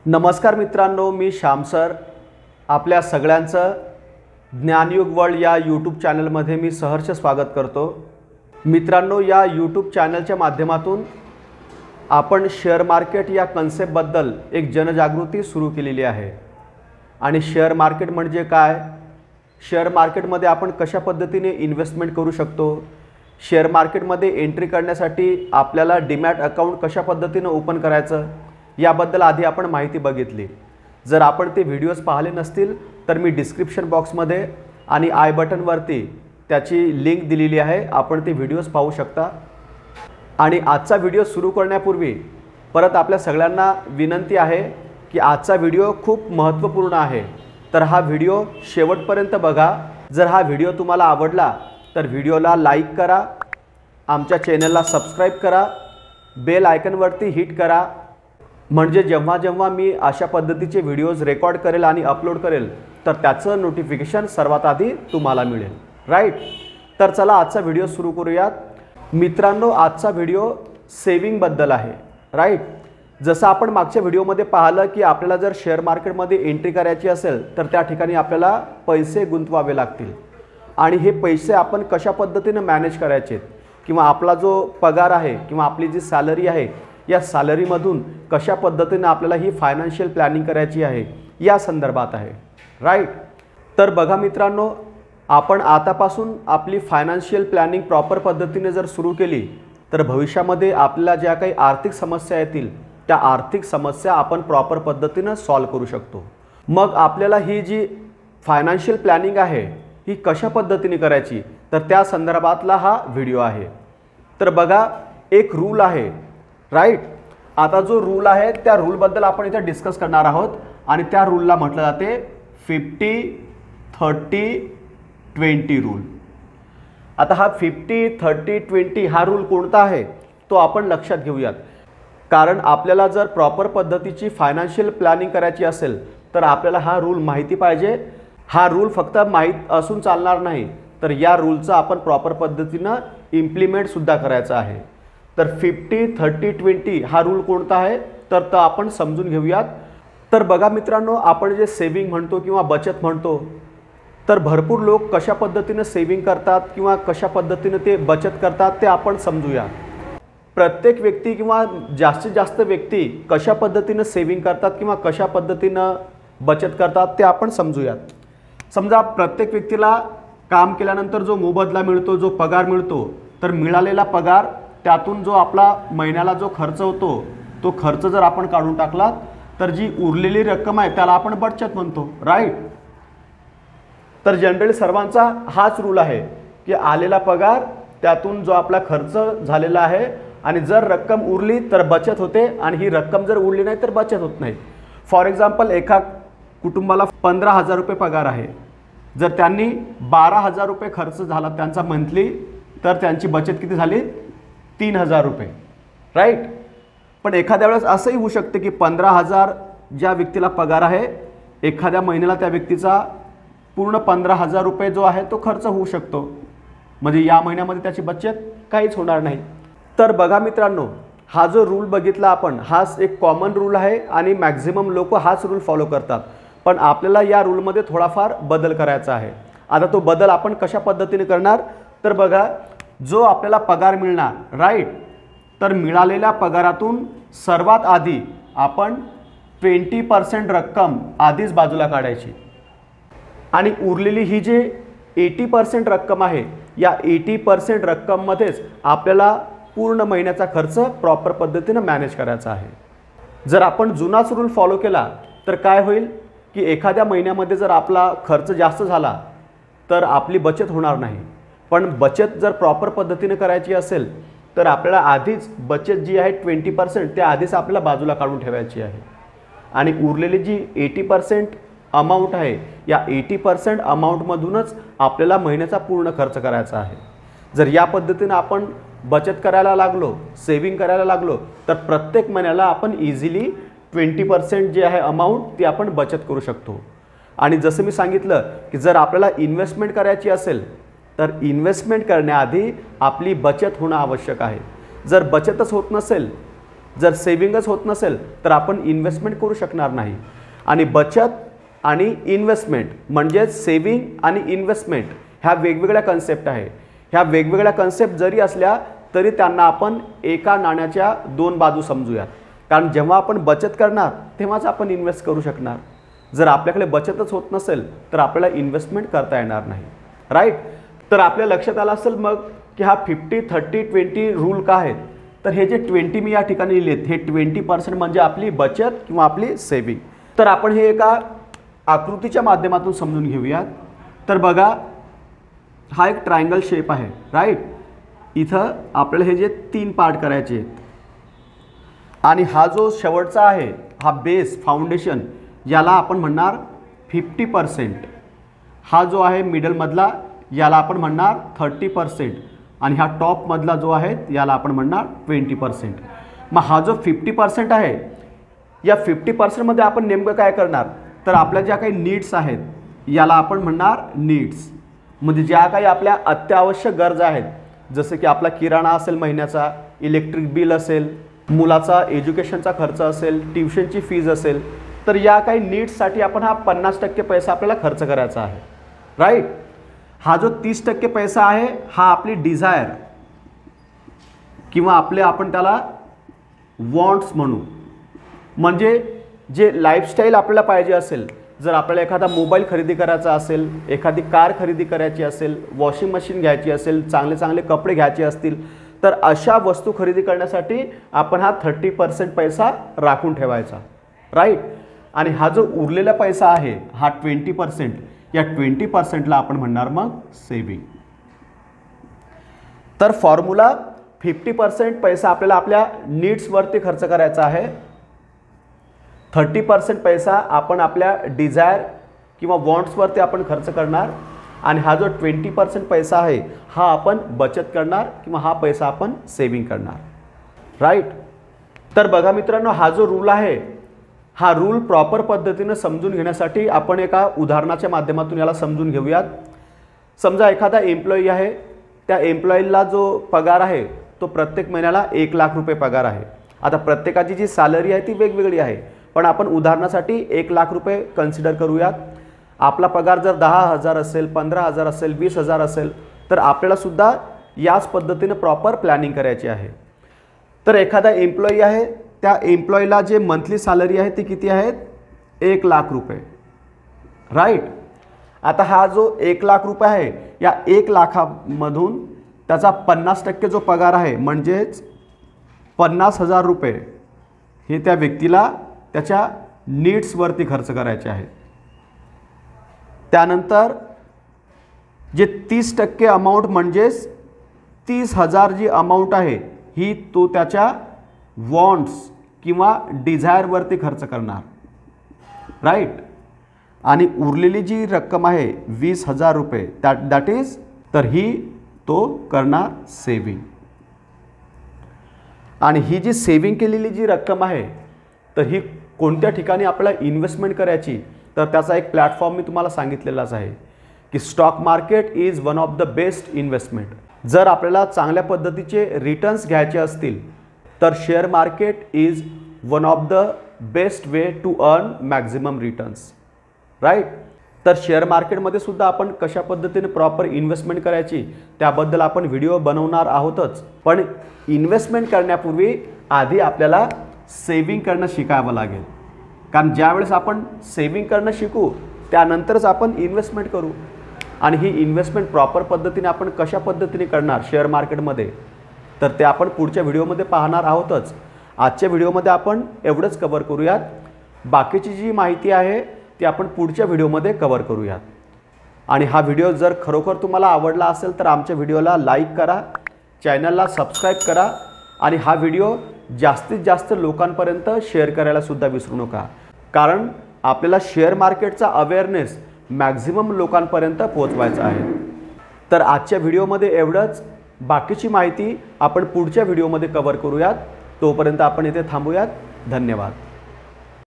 नमस्कार मित्रांनो, मी श्याम सर आपल्या सगळ्यांचं ज्ञानयुग वर्ल्ड या यूट्यूब चॅनलमध्ये मी सहर्ष स्वागत करतो। मित्रांनो, या यूट्यूब चॅनलच्या माध्यमातून आपण शेअर मार्केट या कन्सेप्टबद्दल एक जनजागृती सुरू केलेली आहे। आणि शेअर मार्केट म्हणजे काय, शेअर मार्केटमध्ये आपण कशा पद्धतीने इन्व्हेस्टमेंट करू शकतो, शेअर मार्केटमध्ये एंट्री करण्यासाठी आपल्याला डीमॅट अकाउंट कशा पद्धतीने ओपन करायचं याबद्दल आधी आपण माहिती बघितली। जर आपण ते व्हिडिओज पाहिले नसतील तर मी डिस्क्रिप्शन बॉक्समध्ये आणि आय बटनवरती त्याची लिंक दिलेली आहे, आपण ते व्हिडिओज पाहू शकता। आणि आजचा व्हिडिओ सुरू करण्यापूर्वी परत आपल्या सगळ्यांना विनंती आहे की आजचा व्हिडिओ खूप महत्त्वपूर्ण आहे, तर हा व्हिडिओ शेवटपर्यंत बघा। जर हा व्हिडिओ तुम्हाला आवडला तर व्हिडिओला लाईक करा, आमच्या चॅनलला सबस्क्राईब करा, बेल आयकॉनवरती हिट करा, म्हणजे जेव्हा जेव्हा मी अशा पद्धतीचे व्हिडिओज रेकॉर्ड करेल आणि अपलोड करेल तर त्याचं नोटिफिकेशन सर्वात आधी तुम्हाला मिळेल, राईट। तर चला आजचा व्हिडिओ सुरू करूयात। मित्रांनो, आजचा व्हिडिओ सेविंगबद्दल आहे, राईट। जसं आपण मागच्या व्हिडिओमध्ये पाहिलं की आपल्याला जर शेअर मार्केटमध्ये एंट्री करायची असेल तर त्या ठिकाणी आपल्याला पैसे गुंतवावे लागतील आणि हे पैसे आपण कशा पद्धतीने मॅनेज करायचे किंवा आपला जो पगार आहे किंवा आपली जी सॅलरी आहे या सॅलरीमधून कशा पद्धतीने आपल्याला ही फायनान्शियल प्लॅनिंग करायची आहे या संदर्भात आहे, राईट। तर बघा मित्रांनो, आपण आतापासून आपली फायनान्शियल प्लॅनिंग प्रॉपर पद्धतीने जर सुरू केली तर भविष्यामध्ये आपल्याला ज्या काही आर्थिक समस्या येतील त्या आर्थिक समस्या आपण प्रॉपर पद्धतीने सॉल्व करू शकतो। मग आपल्याला ही जी फायनान्शियल प्लॅनिंग आहे ही कशा पद्धतीने करायची तर त्या संदर्भातला हा व्हिडिओ आहे। तर बघा, एक रूल आहे, राईट। आता जो रूल आहे त्या रूलबद्दल आपण इथे डिस्कस करणार आहोत आणि त्या रूलला म्हटलं जाते 50-30-20 रूल। आता हा 50-30-20 हा रूल कोणता आहे तो आपण लक्षात घेऊयात, कारण आपल्याला जर प्रॉपर पद्धतीची फायनान्शियल प्लॅनिंग करायची असेल तर आपल्याला हा रूल माहिती पाहिजे। हा रूल फक्त माहीत असून चालणार नाही, तर या रूलचा आपण प्रॉपर पद्धतीनं इम्प्लिमेंटसुद्धा करायचं आहे। तर 50-30-20 हा रूल कोणता आहे तर तो आपण समजून घेऊयात। तर बघा मित्रांनो, आपण जे सेविंग म्हणतो किंवा बचत म्हणतो तर भरपूर लोक कशा पद्धतीने सेविंग करतात किंवा कशा पद्धतीने ते बचत करतात ते आपण समजूया। प्रत्येक व्यक्ती किंवा जास्तीत जास्त व्यक्ती कशा पद्धतीने सेविंग करतात किंवा कशा पद्धतीने बचत करतात ते आपण समजूयात। समजा प्रत्येक व्यक्तीला काम केल्यानंतर जो मोबदला मिळतो, जो पगार मिळतो, तर मिळालेला पगार त्यातून जो आपला महिन्याला जो खर्च होतो तो खर्च जर आपण काढून टाकला तर जी उरलेली रक्कम आहे त्याला आपण बचत म्हणतो, राईट। तर जनरली सर्वांचा हाच रूल आहे की आलेला पगार त्यातून जो आपला खर्च झालेला आहे आणि जर रक्कम उरली तर बचत होते आणि ही रक्कम जर उरली नाही तर बचत होत नाही। फॉर एक्झाम्पल, एका कुटुंबाला 15,000 रुपये पगार आहे, जर त्यांनी 12,000 रुपये खर्च झाला त्यांचा मंथली तर त्यांची बचत किती झाली, 3,000 रुपये, राईट। पण एखाद्या वेळेस असंही होऊ शकते की 15,000 ज्या व्यक्तीला पगार आहे एखाद्या महिन्याला त्या व्यक्तीचा पूर्ण 15,000 रुपये जो आहे तो खर्च होऊ शकतो, म्हणजे या महिन्यामध्ये त्याची बचत काहीच होणार नाही। तर बघा मित्रांनो, हा जो रूल बघितला आपण हाच एक कॉमन रूल आहे आणि मॅक्झिमम लोक हाच रूल फॉलो करतात, पण आपल्याला या रूलमध्ये थोडाफार बदल करायचा आहे। आता तो बदल आपण कशा पद्धतीने करणार तर बघा, जो आपल्याला पगार मिळणार, राईट, तर मिळालेल्या पगारातून सर्वात आधी आपण 20% रक्कम आधीच बाजूला काढायची आणि उरलेली ही जे 80% रक्कम आहे या 80% रक्कममध्येच आपल्याला पूर्ण महिन्याचा खर्च प्रॉपर पद्धतीने मॅनेज करायचा आहे। जर आपण जुनाच रूल फॉलो केला तर काय होईल की एखाद्या महिन्यामध्ये जर आपला खर्च जास्त झाला तर आपली बचत होणार नाही, पण बचत जर प्रॉपर पद्धतीने करायची असेल तर आपल्याला आधीच बचत जी आहे 20% ते आधीच आपल्याला बाजूला काढून ठेवायची आहे आणि उरलेली जी 80% अमाऊंट आहे या 80% अमाऊंटमधूनच आपल्याला महिन्याचा पूर्ण खर्च करायचा आहे। जर या पद्धतीने आपण बचत करायला लागलो, सेविंग करायला लागलो तर प्रत्येक महिन्याला आपण इझिली 20% जे आहे अमाऊंट ती आपण बचत करू शकतो। आणि जसं मी सांगितलं की जर आपल्याला इन्व्हेस्टमेंट करायची असेल तर इन्व्हेस्टमेंट करण्याआधी आपली बचत होणं आवश्यक आहे। जर बचतच होत नसेल जर सेविंगच होत नसेल तर आपण इन्व्हेस्टमेंट करू शकणार नाही. आणि बचत आणि इन्व्हेस्टमेंट म्हणजे सेविंग आणि इन्व्हेस्टमेंट ह्या वेगवेगळ्या कन्सेप्ट आहे. ह्या वेगवेगळ्या कन्सेप्ट जरी असल्या तरी त्यांना आपण एका नाण्याच्या दोन बाजू समजूयात. कारण जेव्हा आपण बचत करणार तेव्हाच आपण इन्व्हेस्ट करू शकणार. जर आपल्याकडे बचतच होत नसेल तर आपल्याला इन्व्हेस्टमेंट करता येणार नाही. राईट. तर आपल्या लक्षात आलं असेल मग की हा 50-30-20 रूल काय आहेत. तर हे जे 20 मी या ठिकाणी लिहिलेत हे 20% म्हणजे आपली बचत किंवा आपली सेविंग. तर आपण हे एका आकृतीच्या माध्यमातून समजून घेऊयात. तर बघा हा एक ट्रायंगल शेप आहे. राईट. इथं आपल्याला हे जे 3 पार्ट करायचे आहेत आणि हा जो शेवटचा आहे हा बेस फाउंडेशन याला आपण म्हणणार 50%. हा जो आहे मिडलमधला याला आपण म्हणणार 30% आणि हा टॉपमधला जो आहे याला आपण म्हणणार 20%. मग हा जो 50% आहे या 50%मध्ये आपण नेमकं काय करणार तर आपल्या ज्या काही नीड्स आहेत याला आपण म्हणणार नीड्स. म्हणजे ज्या काही आपल्या अत्यावश्यक गरजा आहेत जसे की आपला किराणा असेल महिन्याचा, इलेक्ट्रिक बिल असेल, मुलाचा एज्युकेशनचा खर्च असेल, ट्युशनची फीज असेल, तर या काही नीड्ससाठी आपण हा 50% पैसा आपल्याला खर्च करायचा आहे. राईट. हा जो 30% पैसा आहे हा आपली डिझायर किंवा आपण त्याला वॉन्ट्स म्हणू. म्हणजे जे लाईफस्टाईल आपल्याला पाहिजे असेल, जर आपल्याला एखादा मोबाईल खरेदी करायचा असेल, एखादी कार खरेदी करायची असेल, वॉशिंग मशीन घ्यायची असेल, चांगले चांगले कपडे घ्यायचे असतील, तर अशा वस्तू खरेदी करण्यासाठी आपण हा 30% पैसा राखून ठेवायचा. राईट. आणि हा जो उरलेला पैसा आहे हा 20%, या 20%ला आपण म्हणणार मग सेविंग. तर फॉर्म्युला 50% पैसा आपल्याला आपल्या नीड्सवरती खर्च करायचा आहे, 30% पैसा आपण आपल्या डिझायर किंवा वॉन्ट्सवरती आपण खर्च करणार आणि हा जो 20% पैसा आहे हा आपण बचत करणार किंवा हा पैसा आपण सेविंग करणार. राईट. तर बघा मित्रांनो हा जो रूल आहे हा रूल प्रॉपर पद्धतीने समजून घेण्यासाठी आपण एका उदाहरणाच्या माध्यमातून याला समजून घेऊयात. समजा एखादा एम्प्लॉई आहे, त्या एम्प्लॉईला जो पगार आहे तो प्रत्येक महिन्याला 1 लाख रुपये पगार आहे. आता प्रत्येकाची जी सॅलरी आहे ती वेगवेगळी आहे, पण आपण उदाहरणासाठी 1 लाख रुपये कन्सिडर करूयात. आपला पगार जर 10,000 असेल, 15,000 असेल, 20,000 असेल तर आपल्याला सुद्धा याच पद्धतीने प्रॉपर प्लॅनिंग करायची आहे. तर एखादा एम्प्लॉई आहे, त्या एम्प्लॉईला जे मंथली सॅलरी आहे ती किती आहेत 1 लाख रुपये. राईट. आता हा जो 1 लाख रुपये आहे या 1 लाखामधून त्याचा 50% जो पगार आहे म्हणजेच 50,000 रुपये हे त्या व्यक्तीला त्याच्या नीड्सवरती खर्च करायचे आहेत. त्यानंतर जे 30% अमाऊंट म्हणजेच 30,000 जी अमाऊंट आहे ही तो त्याच्या वॉन्ट्स किंवा डिझायरवरती खर्च करणार. राईट. आणि उरलेली जी रक्कम आहे 20,000 रुपये दॅट इज तर ही तो करणार सेविंग. आणि ही जी सेविंग केलेली जी रक्कम आहे तर ही कोणत्या ठिकाणी आपल्याला इन्व्हेस्टमेंट करायची तर त्याचा एक प्लॅटफॉर्म मी तुम्हाला सांगितलेलाच आहे की stock market is one of the best investment. जर आपल्याला चांगल्या पद्धतीचे रिटर्न्स घ्यायचे असतील तर share market is one of the best way to earn maximum returns. Right. तर शेअर मार्केटमध्ये सुद्धा आपण कशा पद्धतीने प्रॉपर इन्व्हेस्टमेंट करायची त्याबद्दल आपण व्हिडिओ बनवणार आहोतच, पण इन्व्हेस्टमेंट करण्यापूर्वी आधी आपल्याला सेविंग करणं शिकावं लागेल. कारण ज्यावेळेस आपण सेविंग करणं शिकू त्यानंतरच आपण इन्व्हेस्टमेंट करू. आणि ही इन्व्हेस्टमेंट प्रॉपर पद्धतीने आपण कशा पद्धतीने करणार शेअर मार्केटमध्ये तर ते आपण पुढच्या व्हिडिओमध्ये पाहणार आहोतच. आजच्या व्हिडिओमध्ये आपण एवढंच कव्हर करूयात. बाकीची जी माहिती आहे ती आपण पुढच्या व्हिडिओमध्ये कव्हर करूयात. आणि हा व्हिडिओ जर खरोखर तुम्हाला आवडला असेल तर आमच्या व्हिडिओला लाईक करा, चॅनलला सबस्क्राईब करा आणि हा व्हिडिओ जास्तीत जास्त लोकांपर्यंत शेअर करायला सुद्धा विसरू नका. कारण आपल्याला शेअर मार्केटचा अवेअरनेस मॅक्झिमम लोकांपर्यंत पोहोचवायचा आहे. तर आजच्या व्हिडिओमध्ये एवढंच. बाकीची माहिती आपण पुढच्या व्हिडिओमध्ये कव्हर करूयात. तोपर्यंत आपण इथे थांबूयात. धन्यवाद.